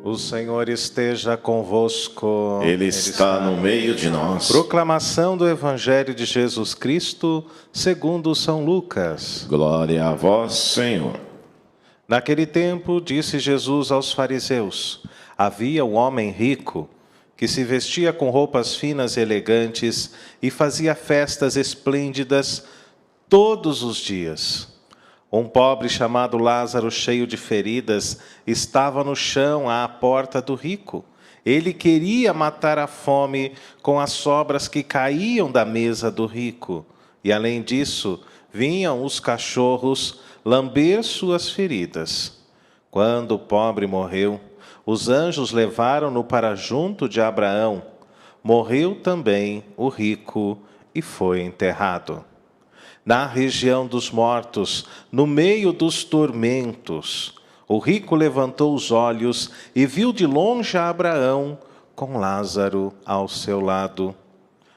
O Senhor esteja convosco. Ele está no meio de nós. Proclamação do Evangelho de Jesus Cristo, segundo São Lucas. Glória a vós, Senhor. Naquele tempo, disse Jesus aos fariseus: havia um homem rico que se vestia com roupas finas e elegantes e fazia festas esplêndidas todos os dias. Um pobre chamado Lázaro, cheio de feridas, estava no chão à porta do rico. Ele queria matar a fome com as sobras que caíam da mesa do rico. E, além disso, vinham os cachorros lamber suas feridas. Quando o pobre morreu, os anjos levaram-no para junto de Abraão. Morreu também o rico e foi enterrado. Na região dos mortos, no meio dos tormentos, o rico levantou os olhos e viu de longe a Abraão com Lázaro ao seu lado.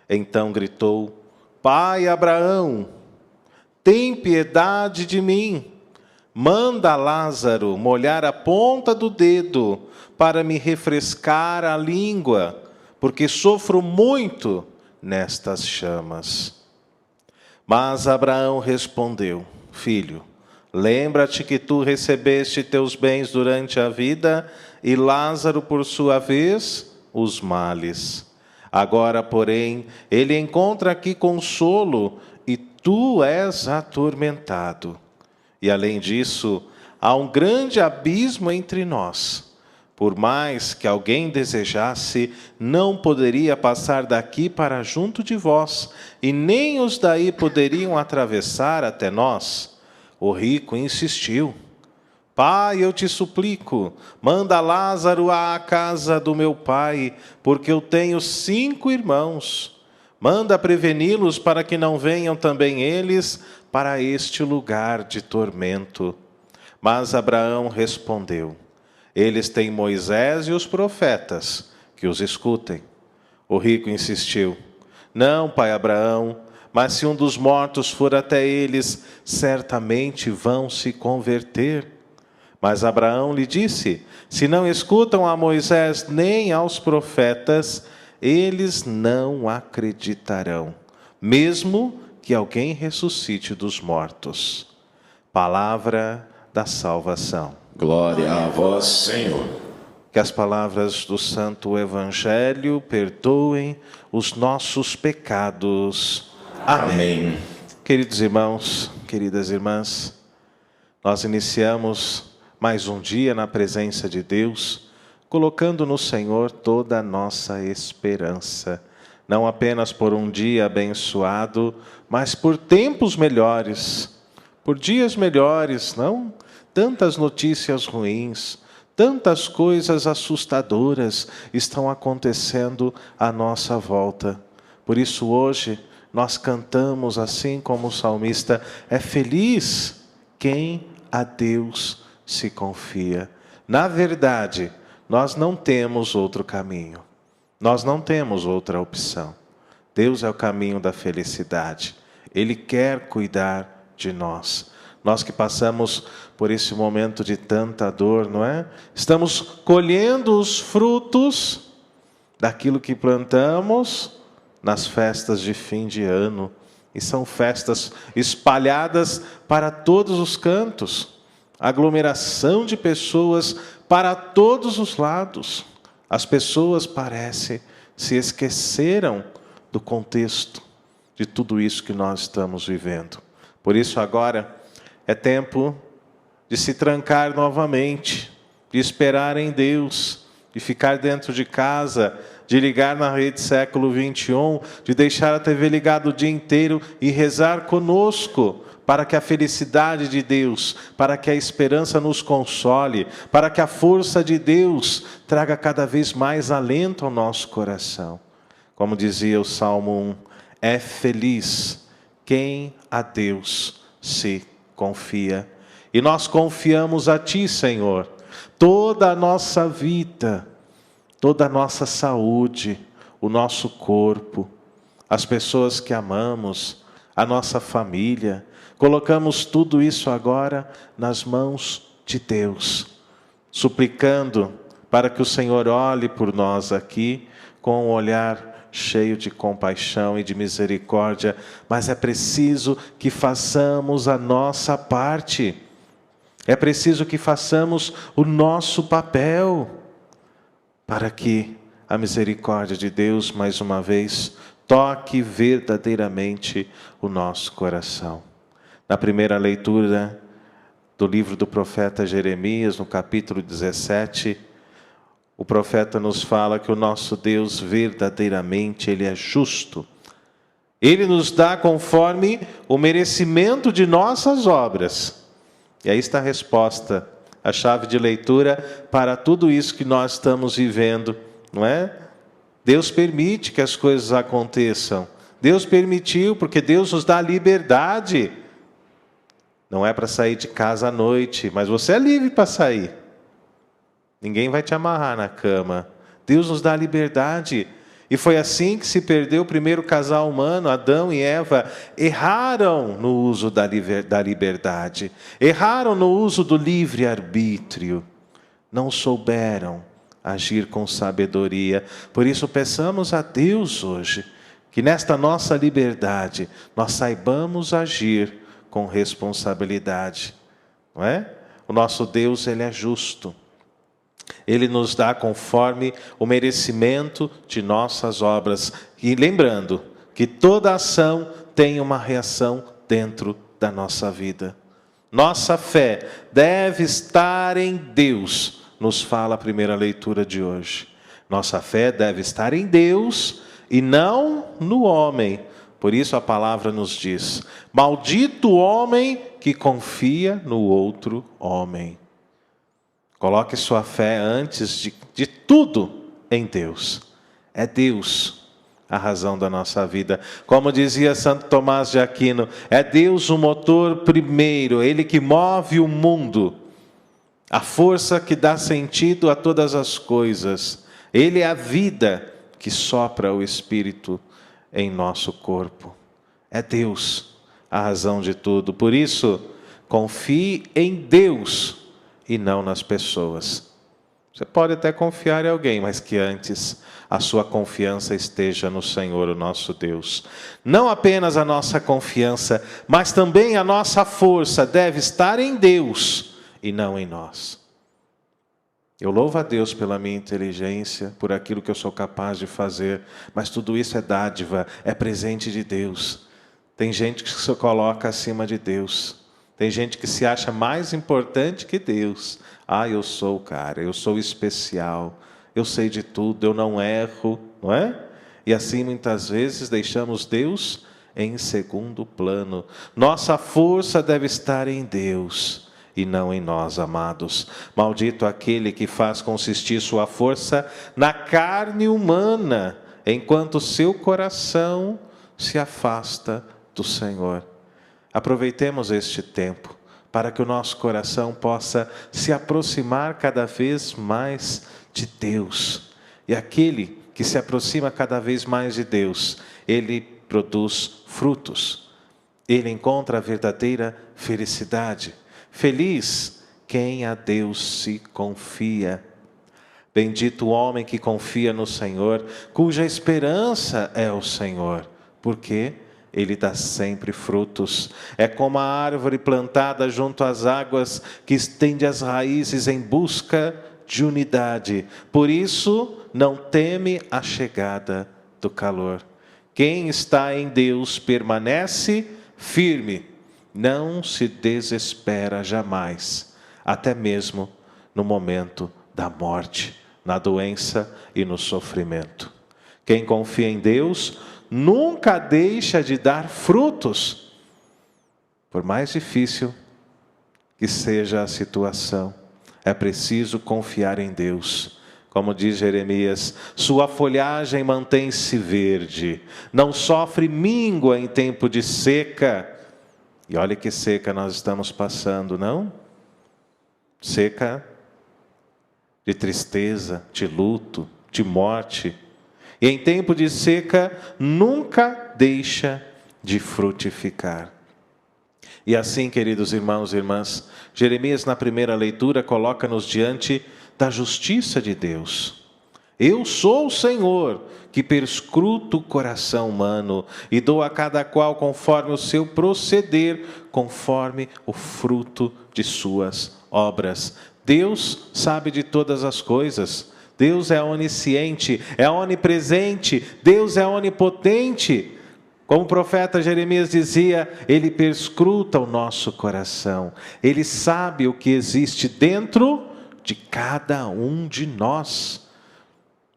Então gritou: Pai Abraão, tem piedade de mim. Manda Lázaro molhar a ponta do dedo para me refrescar a língua, porque sofro muito nestas chamas. Mas Abraão respondeu: Filho, lembra-te que tu recebeste teus bens durante a vida e Lázaro, por sua vez, os males. Agora, porém, ele encontra aqui consolo e tu és atormentado. E, além disso, há um grande abismo entre nós. Por mais que alguém desejasse, não poderia passar daqui para junto de vós, e nem os daí poderiam atravessar até nós. O rico insistiu: Pai, eu te suplico, manda Lázaro à casa do meu pai, porque eu tenho 5 irmãos. Manda preveni-los para que não venham também eles para este lugar de tormento. Mas Abraão respondeu: Eles têm Moisés e os profetas, que os escutem. O rico insistiu: Não, pai Abraão, mas se um dos mortos for até eles, certamente vão se converter. Mas Abraão lhe disse: Se não escutam a Moisés nem aos profetas, eles não acreditarão, mesmo que alguém ressuscite dos mortos. Palavra da salvação. Glória a vós, Senhor. Que as palavras do Santo Evangelho perdoem os nossos pecados. Amém. Queridos irmãos, queridas irmãs, nós iniciamos mais um dia na presença de Deus, colocando no Senhor toda a nossa esperança, não apenas por um dia abençoado, mas por tempos melhores, por dias melhores, não? Tantas notícias ruins, tantas coisas assustadoras estão acontecendo à nossa volta. Por isso hoje nós cantamos assim como o salmista: é feliz quem a Deus se confia. Na verdade, nós não temos outro caminho. Nós não temos outra opção. Deus é o caminho da felicidade. Ele quer cuidar de nós. Nós que passamos por esse momento de tanta dor, não é? Estamos colhendo os frutos daquilo que plantamos nas festas de fim de ano. E são festas espalhadas para todos os cantos. Aglomeração de pessoas para todos os lados. As pessoas parecem se esqueceram do contexto de tudo isso que nós estamos vivendo. Por isso agora é tempo de se trancar novamente, de esperar em Deus, de ficar dentro de casa, de ligar na rede Século XXI, de deixar a TV ligada o dia inteiro e rezar conosco, para que a felicidade de Deus, para que a esperança nos console, para que a força de Deus traga cada vez mais alento ao nosso coração. Como dizia o Salmo 1, é feliz quem a Deus se confia. E nós confiamos a Ti, Senhor, toda a nossa vida, toda a nossa saúde, o nosso corpo, as pessoas que amamos, a nossa família. Colocamos tudo isso agora nas mãos de Deus, suplicando para que o Senhor olhe por nós aqui com um olhar cheio de compaixão e de misericórdia, mas é preciso que façamos a nossa parte. É preciso que façamos o nosso papel para que a misericórdia de Deus, mais uma vez, toque verdadeiramente o nosso coração. Na primeira leitura do livro do profeta Jeremias, no capítulo 17, o profeta nos fala que o nosso Deus verdadeiramente, Ele é justo. Ele nos dá conforme o merecimento de nossas obras. E aí está a resposta, a chave de leitura para tudo isso que nós estamos vivendo, não é? Deus permite que as coisas aconteçam. Deus permitiu, porque Deus nos dá liberdade. Não é para sair de casa à noite, mas você é livre para sair. Ninguém vai te amarrar na cama. Deus nos dá liberdade. E foi assim que se perdeu o primeiro casal humano, Adão e Eva. Erraram no uso da liberdade. Erraram no uso do livre-arbítrio. Não souberam agir com sabedoria. Por isso peçamos a Deus hoje, que nesta nossa liberdade, nós saibamos agir com responsabilidade. Não é? O nosso Deus, Ele é justo. Ele nos dá conforme o merecimento de nossas obras. E lembrando que toda ação tem uma reação dentro da nossa vida. Nossa fé deve estar em Deus, nos fala a primeira leitura de hoje. Nossa fé deve estar em Deus e não no homem. Por isso a palavra nos diz: maldito o homem que confia no outro homem. Coloque sua fé antes de tudo em Deus. É Deus a razão da nossa vida. Como dizia Santo Tomás de Aquino, é Deus o motor primeiro, Ele que move o mundo, a força que dá sentido a todas as coisas. Ele é a vida que sopra o Espírito em nosso corpo. É Deus a razão de tudo. Por isso, confie em Deus e não nas pessoas. Você pode até confiar em alguém, mas que antes a sua confiança esteja no Senhor, o nosso Deus. Não apenas a nossa confiança, mas também a nossa força deve estar em Deus e não em nós. Eu louvo a Deus pela minha inteligência, por aquilo que eu sou capaz de fazer, mas tudo isso é dádiva, é presente de Deus. Tem gente que se coloca acima de Deus. Tem gente que se acha mais importante que Deus. Ah, eu sou o cara, eu sou especial, eu sei de tudo, eu não erro, não é? E assim muitas vezes deixamos Deus em segundo plano. Nossa força deve estar em Deus e não em nós, amados. Maldito aquele que faz consistir sua força na carne humana, enquanto seu coração se afasta do Senhor. Aproveitemos este tempo para que o nosso coração possa se aproximar cada vez mais de Deus. E aquele que se aproxima cada vez mais de Deus, ele produz frutos. Ele encontra a verdadeira felicidade. Feliz quem a Deus se confia. Bendito o homem que confia no Senhor, cuja esperança é o Senhor. Por quê? Ele dá sempre frutos. É como a árvore plantada junto às águas, que estende as raízes em busca de unidade. Por isso, não teme a chegada do calor. Quem está em Deus permanece firme. Não se desespera jamais, até mesmo no momento da morte, na doença e no sofrimento. Quem confia em Deus nunca deixa de dar frutos, por mais difícil que seja a situação. É preciso confiar em Deus. Como diz Jeremias, sua folhagem mantém-se verde, não sofre míngua em tempo de seca. E olha que seca nós estamos passando, não? Seca de tristeza, de luto, de morte. E em tempo de seca, nunca deixa de frutificar. E assim, queridos irmãos e irmãs, Jeremias, na primeira leitura, coloca-nos diante da justiça de Deus. Eu sou o Senhor, que perscruto o coração humano e dou a cada qual conforme o seu proceder, conforme o fruto de suas obras. Deus sabe de todas as coisas. Deus é onisciente, é onipresente, Deus é onipotente. Como o profeta Jeremias dizia, Ele perscruta o nosso coração. Ele sabe o que existe dentro de cada um de nós.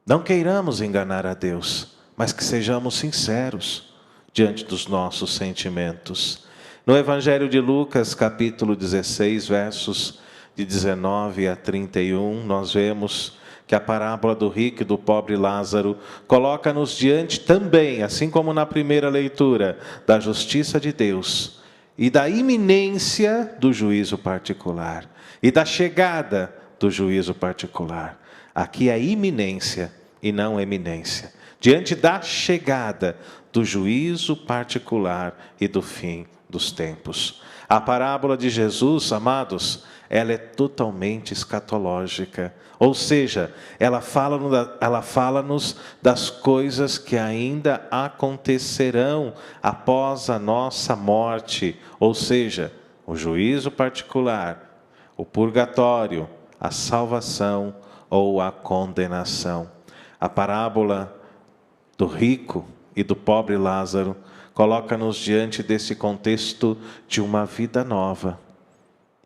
Não queiramos enganar a Deus, mas que sejamos sinceros diante dos nossos sentimentos. No Evangelho de Lucas, capítulo 16, versos de 19 a 31, nós vemos que a parábola do rico e do pobre Lázaro coloca-nos diante também, assim como na primeira leitura, da justiça de Deus e da iminência do juízo particular e da chegada do juízo particular. Aqui é iminência e não eminência. Diante da chegada do juízo particular e do fim dos tempos. A parábola de Jesus, amados, ela é totalmente escatológica. Ou seja, ela fala-nos das coisas que ainda acontecerão após a nossa morte. Ou seja, o juízo particular, o purgatório, a salvação ou a condenação. A parábola do rico e do pobre Lázaro coloca-nos diante desse contexto de uma vida nova,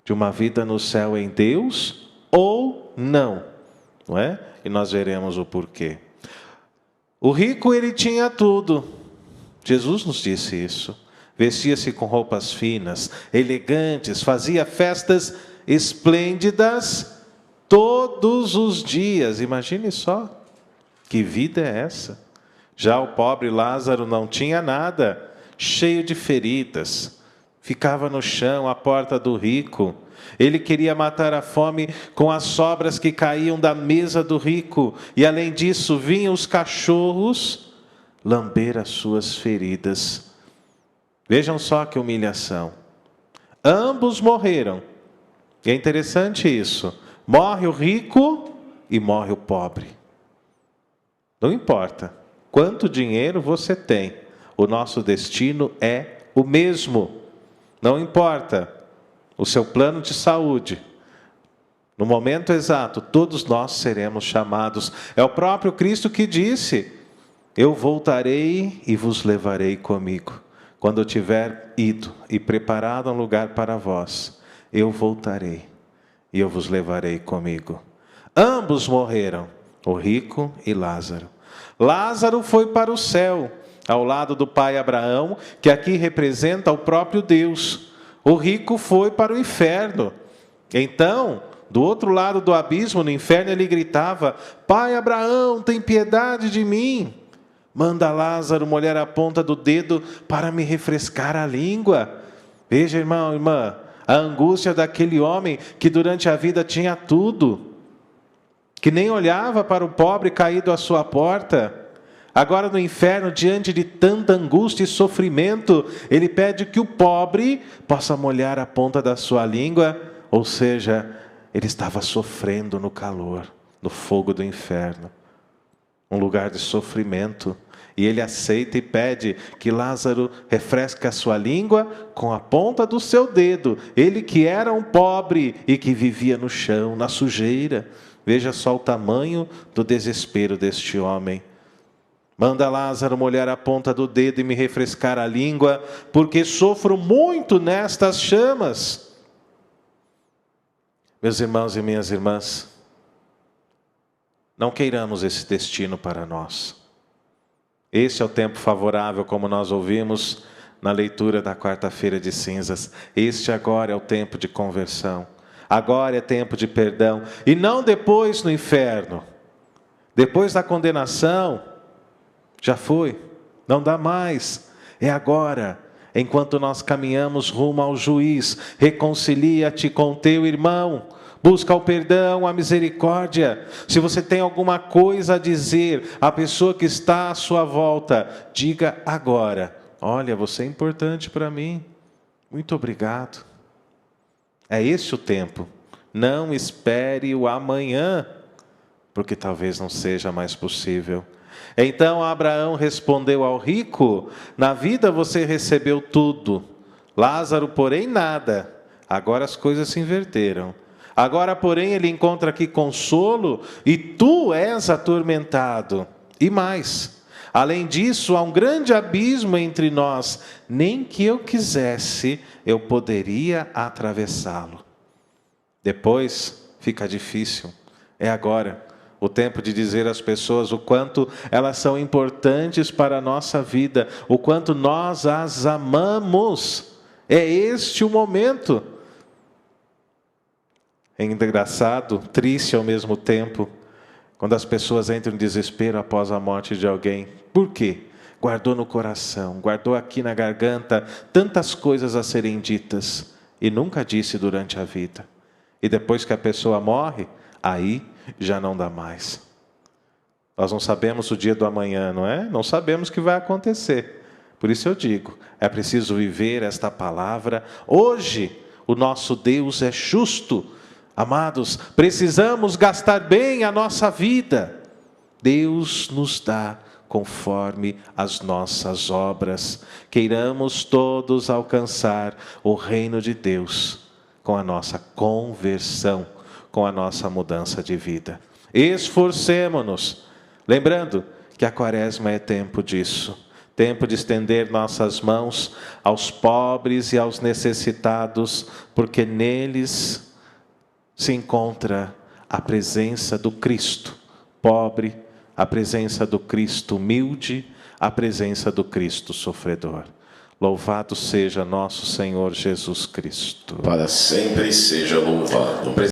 de uma vida no céu em Deus ou não é? E nós veremos o porquê. O rico, ele tinha tudo. Jesus nos disse isso. Vestia-se com roupas finas, elegantes, fazia festas esplêndidas todos os dias. Imagine só, que vida é essa? Já o pobre Lázaro não tinha nada, cheio de feridas, ficava no chão à porta do rico. Ele queria matar a fome com as sobras que caíam da mesa do rico, e além disso vinham os cachorros lamber as suas feridas. Vejam só que humilhação. Ambos morreram. E é interessante isso. Morre o rico e morre o pobre. Não importa quanto dinheiro você tem, o nosso destino é o mesmo. Não importa o seu plano de saúde. No momento exato, todos nós seremos chamados. É o próprio Cristo que disse: eu voltarei e vos levarei comigo. Quando eu tiver ido e preparado um lugar para vós, eu voltarei e eu vos levarei comigo. Ambos morreram, o rico e Lázaro. Lázaro foi para o céu, ao lado do pai Abraão, que aqui representa o próprio Deus. O rico foi para o inferno. Então, do outro lado do abismo, no inferno, ele gritava: Pai Abraão, tem piedade de mim. Manda Lázaro molhar a ponta do dedo para me refrescar a língua. Veja, irmão, irmã, a angústia daquele homem que durante a vida tinha tudo, que nem olhava para o pobre caído à sua porta. Agora no inferno, diante de tanta angústia e sofrimento, ele pede que o pobre possa molhar a ponta da sua língua, ou seja, ele estava sofrendo no calor, no fogo do inferno, um lugar de sofrimento, e ele aceita e pede que Lázaro refresque a sua língua com a ponta do seu dedo, ele que era um pobre e que vivia no chão, na sujeira. Veja só o tamanho do desespero deste homem. Manda Lázaro molhar a ponta do dedo e me refrescar a língua, porque sofro muito nestas chamas. Meus irmãos e minhas irmãs, não queiramos esse destino para nós. Esse é o tempo favorável, como nós ouvimos na leitura da quarta-feira de cinzas. Este agora é o tempo de conversão. Agora é tempo de perdão. E não depois no inferno. Depois da condenação, já foi, não dá mais, é agora, enquanto nós caminhamos rumo ao juiz. Reconcilia-te com teu irmão, busca o perdão, a misericórdia. Se você tem alguma coisa a dizer à pessoa que está à sua volta, diga agora: olha, você é importante para mim, muito obrigado. É esse o tempo Não espere o amanhã, porque talvez não seja mais possível. Então Abraão respondeu ao rico: na vida você recebeu tudo, Lázaro, porém, nada. Agora as coisas se inverteram. Agora, porém, ele encontra aqui consolo e tu és atormentado. E mais, além disso, há um grande abismo entre nós. Nem que eu quisesse, eu poderia atravessá-lo. Depois fica difícil. É agora o tempo de dizer às pessoas o quanto elas são importantes para a nossa vida, o quanto nós as amamos. É este o momento. É engraçado, triste ao mesmo tempo, quando as pessoas entram em desespero após a morte de alguém. Por quê? Guardou no coração, guardou aqui na garganta tantas coisas a serem ditas e nunca disse durante a vida. E depois que a pessoa morre, aí já não dá mais. Nós não sabemos o dia do amanhã, não é? Não sabemos o que vai acontecer. Por isso eu digo, é preciso viver esta palavra. Hoje, o nosso Deus é justo. Amados, precisamos gastar bem a nossa vida. Deus nos dá conforme as nossas obras. Queiramos todos alcançar o reino de Deus com a nossa conversão, com a nossa mudança de vida. Esforcemo-nos, lembrando que a quaresma é tempo disso. Tempo de estender nossas mãos aos pobres e aos necessitados, porque neles se encontra a presença do Cristo pobre, a presença do Cristo humilde, a presença do Cristo sofredor. Louvado seja nosso Senhor Jesus Cristo. Para sempre seja louvado.